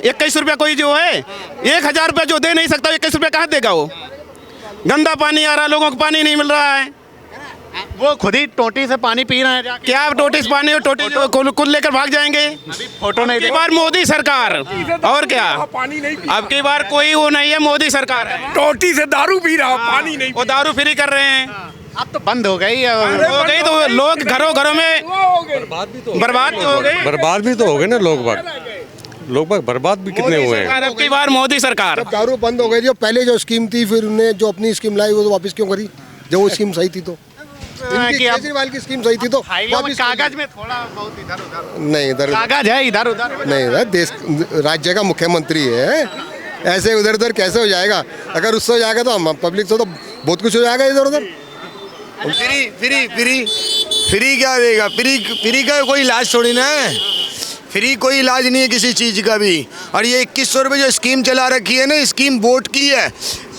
21 रुपया कोई जो है 1000 रुपया जो दे नहीं सकता 21 रुपया कहाँ देगा वो। गंदा पानी आ रहा है, लोगों को पानी नहीं मिल रहा है। वो खुद ही टोटी से पानी पी रहे हैं जाके। क्या टोटी से पानी, टोटी कुल लेकर भाग जाएंगे। अभी फोटो नहीं अब की दे। बार मोदी सरकार, और क्या, अब की बार कोई वो नहीं है, मोदी सरकार है। टोटी से दारू पी रहा, पानी नहीं। वो दारू फ्री कर रहे हैं। अब तो बंद हो गई हो गई तो लोग घरों में बर्बाद भी तो हो गए। बर्बाद भी तो हो गए ना लोग बाग बर्बाद भी कितने हुए हैं। अब की बार मोदी सरकार। दारू बंद हो गई, जो पहले जो स्कीम थी फिर उन्हें जो अपनी स्कीम लाई वो तो वापस क्यों करी, जब वो स्कीम सही थी तो। कि अब केजरीवाल की स्कीम सही थी तो वापस कागज में थोड़ा बहुत इधर उधर नहीं, इधर कागज है, इधर उधर नहीं, देश राज्य का मुख्यमंत्री है, ऐसे इधर उधर कैसे हो जाएगा। अगर उससे हो जाएगा तो हम पब्लिक से तो बहुत कुछ हो जाएगा इधर उधर। फ्री क्या देगा, फ्री का कोई इलाज थोड़ी ना है। फ्री कोई इलाज नहीं है किसी चीज़ का भी। और ये 2100 रुपये जो स्कीम चला रखी है ना, स्कीम वोट की है।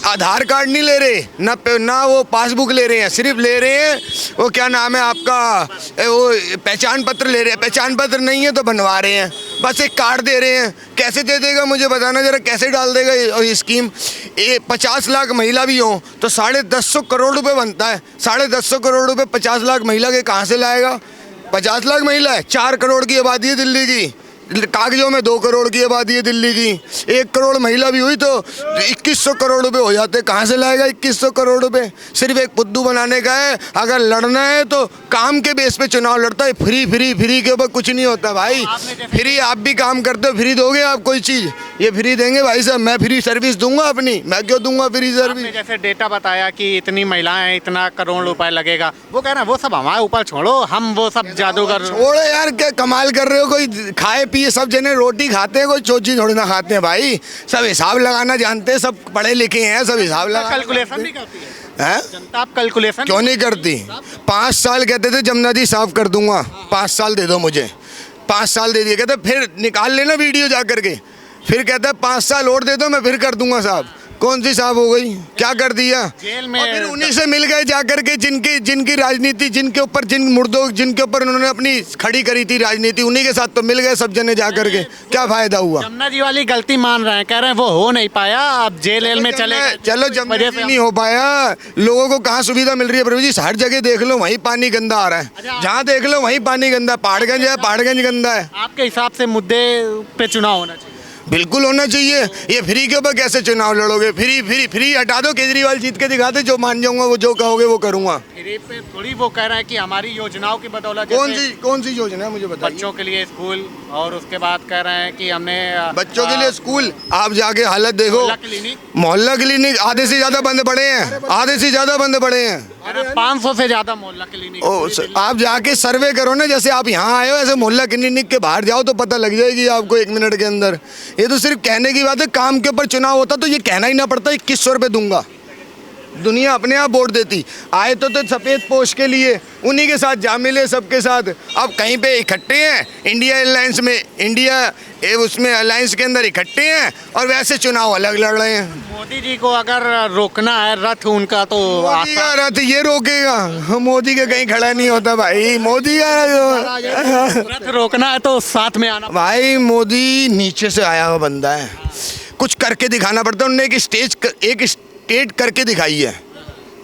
आधार कार्ड नहीं ले रहे ना वो पासबुक ले रहे हैं, सिर्फ ले रहे हैं वो क्या नाम है आपका, वो पहचान पत्र ले रहे हैं। पहचान पत्र नहीं है तो बनवा रहे हैं, बस एक कार्ड दे रहे हैं। कैसे दे देगा मुझे बताना जरा, कैसे डाल देगा ये स्कीम। 50 लाख महिला भी हो तो 150 करोड़ रुपए बनता है। 150 करोड़ रुपए 50 लाख महिला के कहाँ से लाएगा। 50 लाख महिला है, 4 करोड़ की आबादी है दिल्ली की, कागजों में 2 करोड़ की आबादी है दिल्ली की। 1 करोड़ महिला भी हुई तो 2100 करोड़ रुपए हो जाते। कहाँ से लाएगा 2100 करोड़ रुपए। सिर्फ एक पुद्दू बनाने का है। अगर लड़ना है तो काम के बेस पे चुनाव लड़ता है। फ्री के ऊपर कुछ नहीं होता भाई। फ्री आप भी काम करते हो, फ्री दोगे आप कोई चीज़, ये फ्री देंगे भाई साहब। मैं फ्री सर्विस दूंगा अपनी, मैं क्यों दूंगा फ्री सर्विस। जैसे डेटा बताया कि इतनी महिलाएं, इतना करोड़ रुपए लगेगा, वो कह रहे हैं वो सब हमारे ऊपर छोड़ो, हम वो सब जादूगर। छोड़ो यार, क्या कमाल कर रहे हो। कोई खाए पिए सब जने रोटी खाते हैं, कोई चोची थोड़ी ना खाते हैं भाई। सब हिसाब लगाना जानते हैं, सब पढ़े लिखे हैं, सब हिसाब लगा। कैलकुलेशन भी करती है जनता। आप कैलकुलेशन क्यों नहीं करती। 5 साल कहते थे जमुना नदी साफ कर दूंगा, 5 साल दे दो मुझे। 5 साल दे दिए, कहते फिर निकाल लेना वीडियो जा करके। फिर कहता है 5 साल और दे दो, मैं फिर कर दूंगा साहब। कौन सी साहब हो गई, क्या कर दिया जेल में। और फिर उन्हीं से मिल गए जाकर के जिनकी राजनीति, जिनके ऊपर जिनके ऊपर उन्होंने अपनी खड़ी करी थी राजनीति, उन्हीं के साथ तो मिल गए सब जने जाकर के। क्या फायदा हुआ। जमुना जी वाली गलती मान रहे हैं, कह रहे हैं वो हो नहीं पाया, अब जेल में चले। चलो जमुना जी नहीं हो पाया, लोगों को कहाँ सुविधा मिल रही है प्रभु जी। हर जगह देख लो वहीं पानी गंदा आ रहा है, जहाँ देख लो वहीं पानी गंदा। पहाड़गंज है, पहाड़गंज गंदा है। आपके हिसाब से मुद्दे पे चुनाव होना चाहिए। बिल्कुल होना चाहिए। ये फ्री के ऊपर कैसे चुनाव लड़ोगे। फ्री हटा दो, केजरीवाल जीत के दिखा दे, जो मान जाऊंगा वो जो कहोगे वो करूंगा। फ्री पे थोड़ी वो कह रहे हैं कि हमारी योजनाओं की बदौलत। कौन सी योजना है मुझे बताइए। बच्चों के लिए स्कूल, और उसके बाद कह रहे हैं कि हमने बच्चों के लिए स्कूल, आप जाके हालत देखो। मोहल्ला क्लिनिक आधे से ज्यादा बंद पड़े हैं, आधे से ज्यादा बंद पड़े हैं। 500 से ज्यादा मोहल्ला क्लिनिक। आप जाके सर्वे करो ना, जैसे आप यहाँ आए हो ऐसे मोहल्ला क्लिनिक के बाहर जाओ तो पता लग जाएगी आपको 1 मिनट के अंदर। ये तो सिर्फ कहने की बात है। काम के ऊपर चुनाव होता तो ये कहना ही ना पड़ता 2100 रुपये दूंगा। दुनिया अपने आप वोट देती। आए तो सफ़ेद पोश के लिए, उन्हीं के साथ जा मिले सबके साथ। अब कहीं पे इकट्ठे हैं इंडिया एयरलाइंस में, उसमें अलायंस के अंदर इकट्ठे हैं और वैसे चुनाव अलग लड़ रहे हैं। मोदी जी को अगर रोकना है रथ उनका, तो मोदी का रथ ये रोकेगा। मोदी के कहीं खड़ा नहीं होता भाई। मोदी का रथ रोकना है तो साथ में आना भाई। मोदी नीचे से आया हुआ बंदा है, कुछ करके दिखाना पड़ता है। उन्होंने एक स्टेट करके दिखाई है।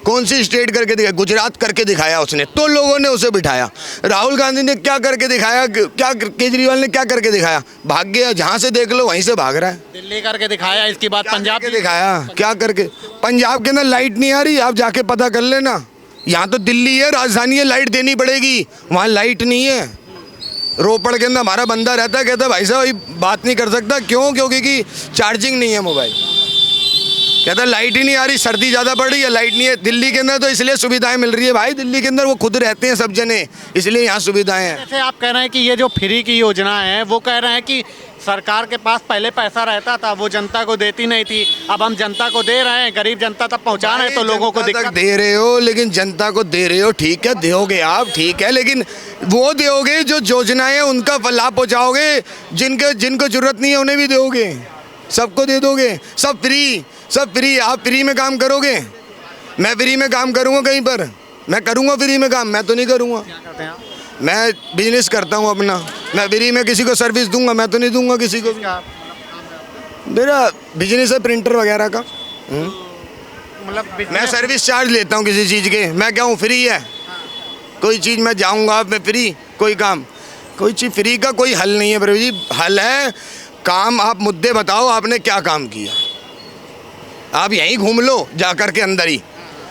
कौन सी स्टेट करके दिखाई, गुजरात करके दिखाया उसने, तो लोगों ने उसे बिठाया। राहुल गांधी ने क्या करके दिखाया, क्या केजरीवाल ने क्या करके दिखाया, भाग गया। जहाँ से देख लो वहीं से भाग रहा है। दिल्ली करके दिखाया, इसके बाद पंजाब के दिखाया। क्या करके, पंजाब के अंदर लाइट नहीं आ रही, आप जाके पता कर लेना। यहाँ तो दिल्ली है, राजधानी है, लाइट देनी पड़ेगी, वहाँ लाइट नहीं है। रोपड़ के अंदर हमारा बंदा रहता है, कहता है भाई साहब बात नहीं कर सकता। क्यों? क्योंकि चार्जिंग नहीं है मोबाइल। कहता है लाइट ही नहीं आ रही, सर्दी ज़्यादा पड़ रही है, लाइट नहीं है। दिल्ली के अंदर तो इसलिए सुविधाएं मिल रही है भाई, दिल्ली के अंदर वो खुद रहते हैं सब जने, इसलिए यहाँ सुविधाएं हैं। जैसे आप कह रहे हैं कि ये जो फ्री की योजना है, वो कह रहे हैं कि सरकार के पास पहले पैसा रहता था, वो जनता को देती नहीं थी, अब हम जनता को दे रहे हैं, गरीब जनता तक पहुँचा रहे हैं, तो लोगों को दिक्कत दे रहे हो। लेकिन जनता को दे रहे हो, ठीक है, दोगे आप, ठीक है, लेकिन वो दोगे जो योजनाएं उनका लाभ पहुँचाओगे, जिनको जरूरत नहीं है उन्हें भी दोगे, सबको दे दोगे। सब फ्री। आप फ्री में काम करोगे, मैं फ्री में काम करूँगा कहीं पर, मैं करूँगा फ्री में काम? मैं तो नहीं करूँगा। क्या करते हैं आप? मैं बिजनेस करता हूँ अपना, मैं फ्री में किसी को सर्विस दूंगा? मैं तो नहीं दूंगा किसी को भी। मेरा बिजनेस है प्रिंटर वगैरह का। मतलब मैं business- सर्विस चार्ज लेता हूँ किसी चीज़ के, मैं क्या हूँ फ्री है? कोई चीज़ मैं जाऊँगा मैं फ्री, कोई काम कोई चीज़ फ्री का कोई हल नहीं है प्रभु जी। हल है काम, आप मुद्दे बताओ आपने क्या काम किया। आप यहीं घूम लो जा कर के अंदर ही,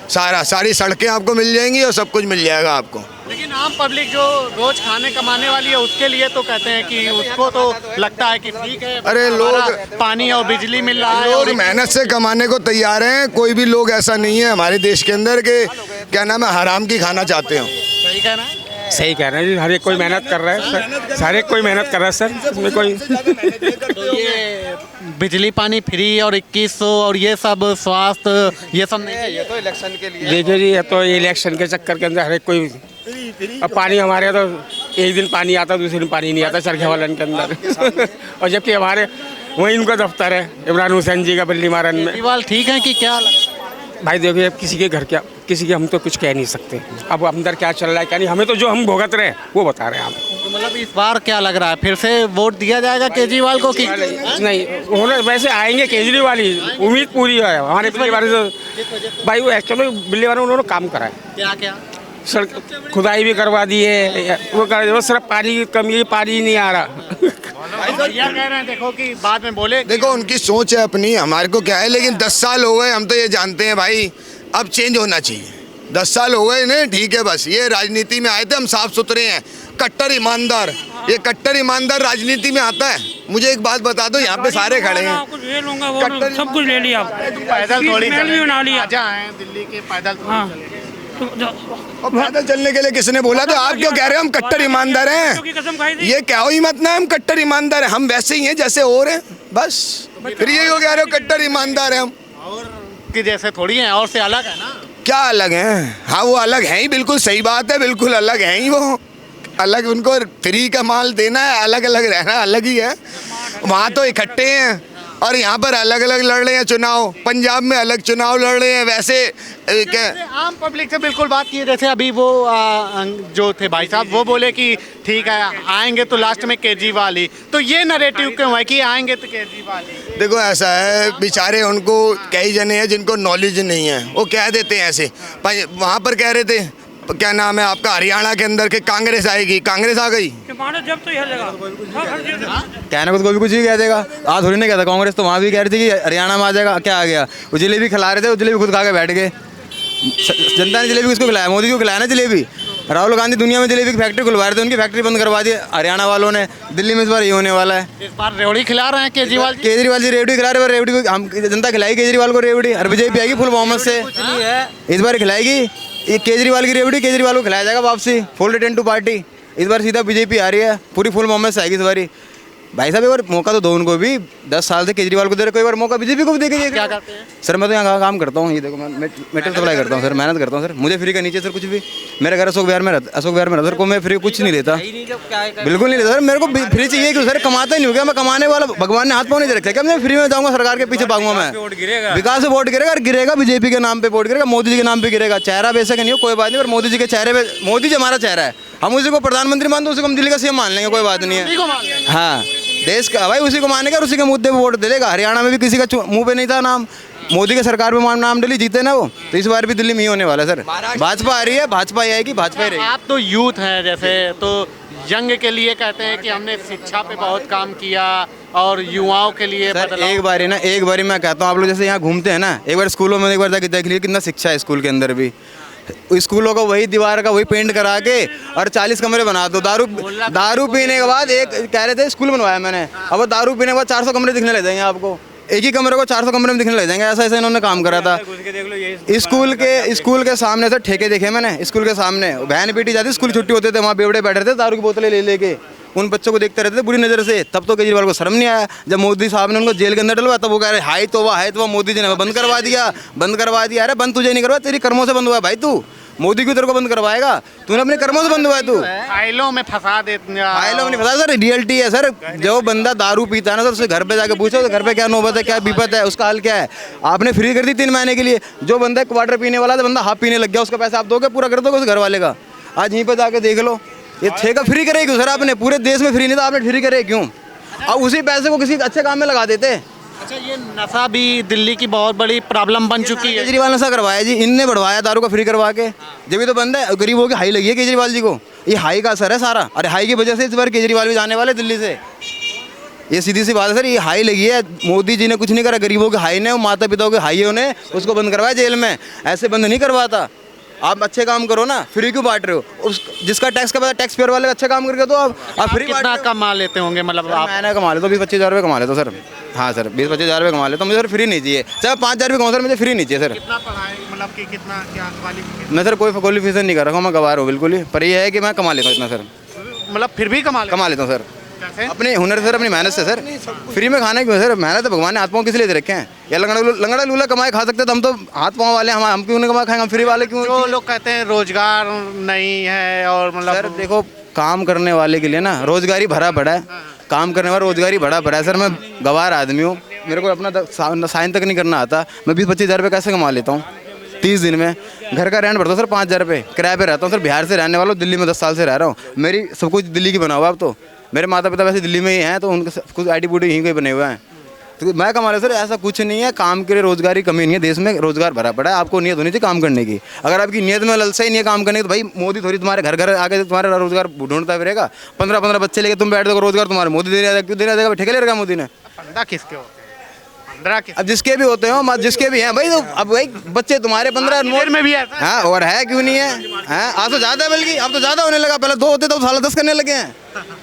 सारी सड़कें आपको मिल जाएंगी और सब कुछ मिल जाएगा आपको। लेकिन आम पब्लिक जो रोज खाने कमाने वाली है उसके लिए तो कहते हैं कि उसको तो लगता है कि ठीक है, अरे हमारा लोग- पानी और बिजली मिल रहा है लोग और मेहनत से कमाने को तैयार हैं। कोई भी लोग ऐसा नहीं है हमारे देश के अंदर के क्या नाम है हराम की खाना चाहते हो। सही कहना है। सही कह रहे हैं जी, हर एक कोई मेहनत कर रहा है सर, हर एक कोई मेहनत कर रहा है सर, इसमें कोई तो ये बिजली पानी फ्री और 2100 और ये सब स्वास्थ्य ये सब नहीं है। तो इलेक्शन के लिए देखिए जी, ये तो इलेक्शन के चक्कर के अंदर हर एक कोई, अब पानी हमारे यहाँ तो एक दिन पानी आता दूसरे दिन पानी नहीं आता चरखे वालन के अंदर और जबकि हमारे वहीं उनका दफ्तर है इमरान हुसैन जी का बल्ली मारन में। केजरीवाल ठीक है कि क्या लगा? भाई देखिए, अब किसी के घर क्या, किसी के हम तो कुछ कह नहीं सकते, अब अंदर क्या चल रहा है क्या नहीं, हमें तो जो हम भुगत रहे हैं वो बता रहे हैं आप। तो मतलब इस बार क्या लग रहा है, फिर से वोट दिया जाएगा केजरीवाल को कि नहीं, उन्होंने वैसे आएंगे केजरीवाल ही, उम्मीद पूरी है हमारे बिल्ली वाले से। भाई वो एक्चुअली बिल्ली वाले उन्होंने काम करा है, क्या क्या सड़क खुदाई भी करवा दी है, वो सिर्फ पानी की कमी, पानी नहीं आ रहा। भैया कह रहे हैं देखो कि बाद में बोले देखो उनकी सोच है अपनी, हमारे को क्या है, लेकिन 10 साल हो गए, हम तो ये जानते हैं भाई अब चेंज होना चाहिए। 10 साल हो गए ना, ठीक है, बस ये राजनीति में आए थे, हम साफ सुथरे हैं, कट्टर ईमानदार। ये कट्टर ईमानदार राजनीति में आता है? मुझे एक बात बता दो, यहाँ पे सारे खड़े हैं, कुछ ले लूंगा वो सब कुछ ले लिया आप। पैदल थोड़ी महल भी बना लिया। राजा हैं दिल्ली के, पैदल थोड़ी हाँ चले। तो और पैदल चलने के लिए किसने बोला? तो आप क्यों कह रहे हो हम कट्टर ईमानदार की कसम खाई हैं? थी। ये क्या ही मत ना, हम कट्टर ईमानदार हैं, हम वैसे ही हैं जैसे और हैं, बस। फिर ये क्यों कह रहे हो कट्टर ईमानदार हैं हम? कि जैसे थोड़ी है और से अलग है ना। क्या अलग हैं? हाँ वो अलग हैं ही, बिल्कुल सही बात है, बिल्कुल अलग हैं ही वो। अलग उनको फ्री का माल देना है, अलग अलग रहना अलग ही है। वहाँ तो इकट्ठे हैं और यहाँ पर अलग अलग लड़ रहे हैं चुनाव। पंजाब में अलग चुनाव लड़ रहे हैं, वैसे क्या जैसे आम पब्लिक से बिल्कुल बात की, जैसे अभी वो जो थे भाई साहब वो बोले कि ठीक है आएंगे तो लास्ट में केजरीवाल ही, तो ये नैरेटिव क्यों है कि आएंगे तो केजरीवाल ही? देखो ऐसा है, बेचारे उनको कई जने हैं जिनको नॉलेज नहीं है, वो कह देते हैं ऐसे। वहाँ पर कह रहे थे क्या नाम है आपका, हरियाणा के अंदर के कांग्रेस आएगी, कांग्रेस आ गई। जब तो यह जगह कहने को तो कोई भी कुछ भी कह देगा। आज थोड़ी नहीं कहता, कांग्रेस तो वहाँ भी कह रही थी कि हरियाणा में आ जाएगा, क्या आ गया? वो जलेबी खिला रहे थे, वो जलेबी खुद खा के बैठ गए। जनता ने जलेबी किसको खिलाया? मोदी को खिलाया ना जलेबी। राहुल गांधी दुनिया में जलेबी की फैक्ट्री खुलवा रहे थे, उनकी फैक्ट्री बंद करवा दी हरियाणा वालों ने। दिल्ली में इस बार ये होने वाला है, इस बार रेवड़ी खिला रहे हैं केजरीवाल जी। केजरीवाल जी रेवड़ी खिला रहे हैं। रेवड़ी को हम जनता खिलाएगी केजरीवाल को रेवड़ी, और बीजेपी आएगी फुल बहुमत से इस बार खिलाएगी। ये केजरीवाल की रेवड़ी केजरीवाल को खिलाया जाएगा वापसी, फुल रिटर्न टू पार्टी। इस बार सीधा बीजेपी आ रही है, पूरी फुल बहुमत से आएगी इस बारी। भाई साहब एक बार मौका तो दो उनको भी, 10 साल से केजरीवाल को दे रहे, कोई बार मौका बीजेपी को भी देंगे। क्या करते हैं? सर मैं तो यहाँ काम करता हूँ, ये देखो मैं मेटल सप्लाई करता हूँ सर, मेहनत करता हूँ सर, मुझे फ्री का नीचे सर कुछ भी। मेरा घर अशोक विहार में रहता सर, को मैं फ्री कुछ नहीं लेता, बिल्कुल नहीं लेता सर। मेरे को फ्री चाहिए क्यों सर? कमाता ही नहीं हो गया मैं, कमाने वाला भगवान ने हाथ पाँव नहीं रखा क्या? मैं फ्री में जाऊँगा सरकार के पीछे भागूंगा मैं? विकास से वोट गिरेगा, और गिरेगा बीजेपी के नाम पे वोट गिरेगा, मोदी जी के नाम पे गिरेगा। चेहरा बेशक नहीं हो कोई बात नहीं, पर मोदी जी के चेहरे पे, मोदी जी हमारा चेहरा है, हम उसी को प्रधानमंत्री मानते हैं, उसी को हम दिल्ली का सीएम मान लेंगे, कोई बात नहीं है। हाँ देश का भाई उसी को मानेगा और उसी के मुद्दे पे वोट देगा। हरियाणा में भी किसी का मुंह पे नहीं था नाम, मोदी के सरकार में नाम डली, जीते ना वो, तो इस बार भी दिल्ली में ही होने वाला है सर। भाजपा आ रही है, भाजपा ही आएगी, भाजपा ही रहेगी। आप तो यूथ हैं जैसे, तो यंग के लिए कहते हैं कि हमने शिक्षा पे बहुत काम किया और युवाओं के लिए सर एक बारी मैं कहता हूँ, आप लोग जैसे यहाँ घूमते हैं ना, एक बार स्कूलों में एक बार जाके देख लीजिए कितना शिक्षा है स्कूल के अंदर भी। स्कूलों को वही दीवार का वही पेंट करा के और 40 कमरे बना दो। दारू पीने के बाद, एक कह रहे थे स्कूल बनवाया मैंने, अब दारू पीने के बाद 400 कमरे दिखने लग जाएंगे आपको, एक ही कमरे को 400 कमरे में दिखने लग जाएंगे। ऐसा इन्होंने काम करा था। स्कूल के सामने से ठेके देखे मैंने, स्कूल के सामने वैन पीटी जाती, स्कूल छुट्टी होते थे, वहाँ बेवड़े बैठे थे दारू की बोतलें ले लेके, उन बच्चों को देखते रहते थे बुरी नज़र से। तब तो केजरीवाल को शर्म नहीं आया, जब मोदी साहब ने उनको जेल के अंदर डलवाया तब वो कह रहे हाय तो मोदी जी ने बंद करवा दिया। अरे बंद तुझे नहीं करवा, तेरी कर्मों से बंद हुआ भाई, तू मोदी की तेरे को बंद करवाएगा, तूने अपने कर्मों से बंद हुआ है। तू फाइलों में फंसा देते, फाइलों में नहीं फंसा सर, रियलिटी है सर। जो बंदा दारू पीता है ना सर, उससे घर पे जाके पूछो तो घर पे क्या नौबत है, क्या विपत है, उसका हाल क्या है। आपने फ्री कर दी 3 महीने के लिए, जो बंदा क्वार्टर पीने वाला था, बंदा हाफ पीने लग गया, उसका पैसा आप दोगे, पूरा कर दोगे उस घर वाले का। आज यहीं पर जाके देख लो, ये ठेका फ्री करे क्यों सर? आपने पूरे देश में फ्री नहीं था, आपने फ्री करे क्यों? और उसी पैसे को किसी अच्छे काम में लगा देते। अच्छा, ये नशा भी दिल्ली की बहुत बड़ी प्रॉब्लम बन चुकी है। केजरीवाल नशा करवाया जी, इनने बढ़वाया दारू का फ्री करवा के, जब भी तो बंद है। गरीबों की हाई लगी है केजरीवाल जी को, ये हाई का असर है सारा। अरे हाई की वजह से इस बार केजरीवाल भी जाने वाले दिल्ली से, ये सीधी सी बात है सर। ये हाई लगी है, मोदी जी ने कुछ नहीं करा, गरीबों के हाई ने, माता पिताओं के हाई ने उसको बंद करवाया जेल में, ऐसे बंद नहीं करवाता। आप अच्छे काम करो ना, फ्री क्यों बांट रहे हो? उस जिसका टैक्स का पता, टैक्स पेयर वाले अच्छा काम करके तो आप फ्री कितना कमा लेते होंगे मतलब आप? मैंने कमा लेता 20-25 हज़ार रुपये कमा लेता सर। हाँ सर, 20-25 हज़ार रुपये कमा लेता, मुझे सर फ्री नहीं चाहिए। चाहे 5 हज़ार रुपये कमाओ सर, मुझे फ्री नहीं चाहिए सर। कितना पढ़ाई मतलब कि कितना क्या क्वालिफिकेशन? मैं सर कोई क्वालिफिकेशन नहीं कर रहा हूँ, मैं गवार हूँ बिल्कुल ही, पर ये है कि मैं कमा लेता हूँ इतना सर। मतलब फिर भी कमा लेता हूँ सर, कैसे? अपने हुनर से सर, अपनी मेहनत से सर। फ्री में खाना क्यों सर? मेहनत तो भगवान ने हाथ पाँव किस लिए दे रखे हैं? या लंगड़ा लूला कमाए खा सकते, तो हम तो हाथ पाँव वाले, हम क्यों नहीं कमा खाएंगे? हम फ्री वाले क्यों? जो लोग कहते हैं रोजगार नहीं है और मतलब सर देखो, काम करने वाले के लिए ना रोजगारी भरा पड़ा है, काम करने वाला रोजगारी भरा पड़ा है सर। मैं गवार आदमी हूँ, मेरे को अपना साइन तक नहीं करना आता, मैं 20-25 हज़ार रुपये कैसे कमा लेता हूँ 30 दिन में? घर का रेंट भरता हूँ सर 5 हज़ार रुपये, किराए पे रहता हूँ सर। बिहार से रहने वाला हूँ, दिल्ली में 10 साल से रह रहा हूँ, मेरी सब कुछ दिल्ली की बना हुआ। अब तो मेरे माता पिता वैसे दिल्ली में ही हैं, तो उनके कुछ आई टी बूटी यहीं के बने हुए हैं, तो मैं कमा रहा सर। ऐसा कुछ नहीं है, काम के लिए रोजगार की कमी नहीं है, देश में रोजगार भरा पड़ा है। आपको नियत होनी चाहिए काम करने की। अगर आपकी नियत में लालसा ही नहीं है काम करने की, तो भाई मोदी थोड़ी तुम्हारे घर घर आके तुम्हारा रोजगार ढूंढता फिरेगा। 15-15 बच्चे लेके तुम बैठ दो, रोजगार तुम्हारे मोदी दे रहा है, क्यों देना देगा? ठेके ले रखा मोदी ने। फंडा किसके होते हैं? फंडा किस? अब जिसके भी होते हो, जिसके भी हैं भाई, तो अब भाई बच्चे तुम्हारे 15 में भी है। हाँ, और है क्यों नहीं है? आज तो ज़्यादा है, बल्कि अब तो ज़्यादा होने लगा। पहले 2 होते तो साला 10 करने लगे हैं।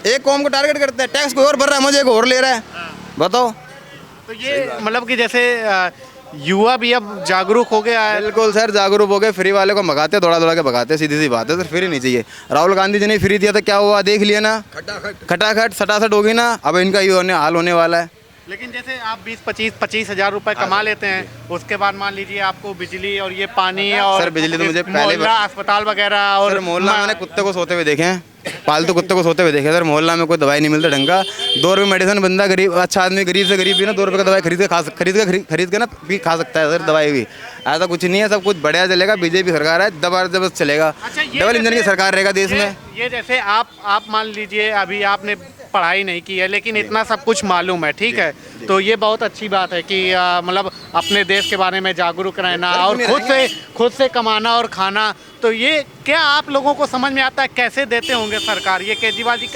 एक कौम को टारगेट करते हैं, टैक्स कोई और भर रहा है, मजे को और ले रहा है, बताओ। तो ये मतलब कि जैसे युवा भी अब जागरूक हो गया है। बिल्कुल सर, जागरूक हो गए। फ्री वाले को भगाते, दौड़ा के भगाते, सीधी सी बात है सर। फ्री नहीं चाहिए। राहुल गांधी जी ने फ्री दिया था, क्या हुआ देख लिया ना, खटाखट सटासट होगी ना। अब इनका ये हाल होने वाला है। लेकिन जैसे आप 20-25 हज़ार रुपए कमा लेते हैं, उसके बाद मान लीजिए आपको बिजली और ये पानी और सर बिजली तो मुझे पहले मोहल्ला अस्पताल वगैरह और सर मोहल्ला मैंने कुत्ते को सोते हुए देखे हैं, पालतू कुत्ते को सोते हुए देखे सर। मोहल्ला में कोई दवाई नहीं मिलता ढंग का। 2 रुपये मेडिसिन, बंदा गरीब अच्छा आदमी, गरीब से गरीब भी ना 2 रुपये का दवाई खरीद के ना भी खा सकता है सर दवाई भी। ऐसा कुछ नहीं है, सब कुछ बढ़िया चलेगा। बीजेपी सरकार है, जबरदस्त चलेगा। डबल इंजन की सरकार रहेगा देश में। ये जैसे आप मान लीजिए अभी आपने पढ़ाई नहीं की है, लेकिन इतना सब कुछ मालूम है, ठीक है, तो ये बहुत अच्छी बात है कि मतलब अपने देश के बारे में जागरूक रहना और खुद से कमाना और खाना। तो ये क्या आप लोगों को समझ में आता है कैसे देते होंगे सरकार? ये केजरीवाल जी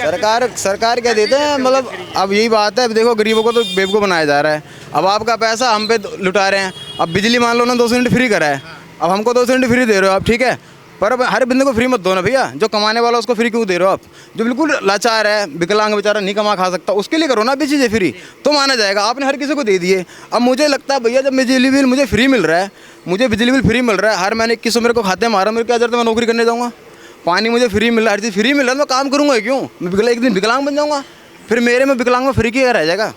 सरकार क्या देते हैं मतलब? अब यही बात है, अब देखो गरीबों को तो बेवकूफ़ बनाया जा रहा है। अब आपका पैसा हम पे लुटा रहे हैं। अब बिजली मान लो ना 200 यूनिट फ्री करा है, अब हमको 200 यूनिट फ्री दे रहे हो आप, ठीक है, पर अब हर बंदे को फ्री मत दो ना भैया। जो कमाने वाला उसको फ्री क्यों दे रहे हो आप? जो बिल्कुल लाचार है, विकलांग बेचारा नहीं कमा खा सकता, उसके लिए करो ना भी चीज़ें फ्री, तो माना जाएगा। आपने हर किसी को दे दिए। अब मुझे लगता है भैया, जब बिजली बिल मुझे फ्री मिल रहा है, मुझे बिजली बिल फ्री मिल रहा है, हर महीने 2100 मेरे को खाते मारा, मेरे क्या जरूरत है मैं नौकरी करने जाऊँगा? पानी मुझे फ्री मिल रहा है, हर चीज़ फ्री मिल रहा है, मैं काम करूँगा क्यों? मैं एक दिन विकलांग बन जाऊँगा, फिर मेरे में विकलांग में फ्री किया रह जाएगा।